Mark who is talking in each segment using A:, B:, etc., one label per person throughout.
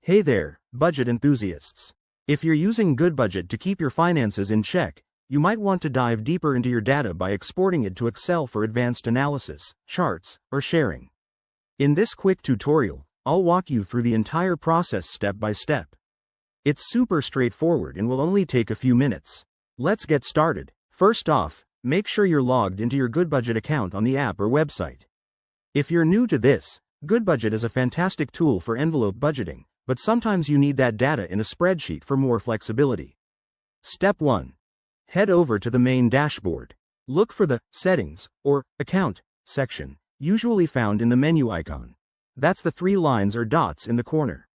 A: Hey there, budget enthusiasts. If you're using goodbudget to keep your finances in check, you might want to dive deeper into your data by exporting it to Excel for advanced analysis, charts, or sharing. In this quick tutorial, I'll walk you through the entire process step by step. It's super straightforward and will only take a few minutes. Let's get started. First off, make sure you're logged into your goodbudget account on the app or website. If you're new to this, goodbudget is a fantastic tool for envelope budgeting, but sometimes you need that data in a spreadsheet for more flexibility. Step 1. Head over to the main dashboard. Look for the Settings or Account section, usually found in the menu icon. That's the 3 lines or dots in the corner.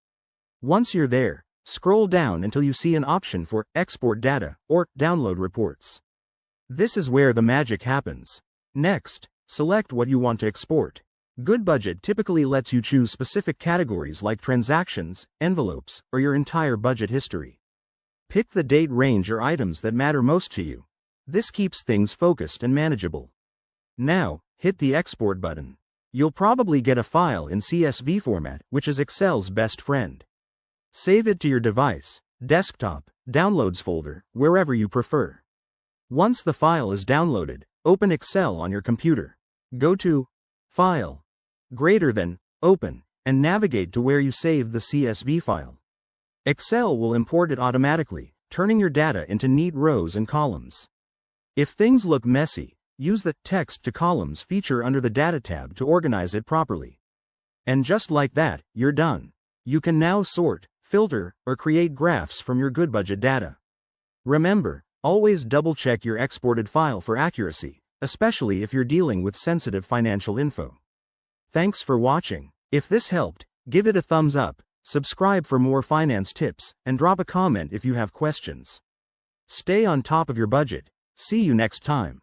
A: Once you're there, scroll down until you see an option for Export Data or Download Reports. This is where the magic happens. Next, select what you want to export. Goodbudget typically lets you choose specific categories like transactions, envelopes, or your entire budget history. Pick the date range or items that matter most to you. This keeps things focused and manageable. Now, hit the Export button. You'll probably get a file in CSV format, which is Excel's best friend. Save it to your device, desktop, Downloads folder, wherever you prefer. Once the file is downloaded, open Excel on your computer. Go to File, Greater than, Open, and navigate to where you saved the CSV file. Excel will import it automatically, turning your data into neat rows and columns. If things look messy, use the Text to Columns feature under the Data tab to organize it properly. And just like that, you're done. You can now sort, filter, or create graphs from your goodbudget data. Remember, always double-check your exported file for accuracy, especially if you're dealing with sensitive financial info. Thanks for watching. If this helped, give it a thumbs up, subscribe for more finance tips, and drop a comment if you have questions. Stay on top of your budget. See you next time.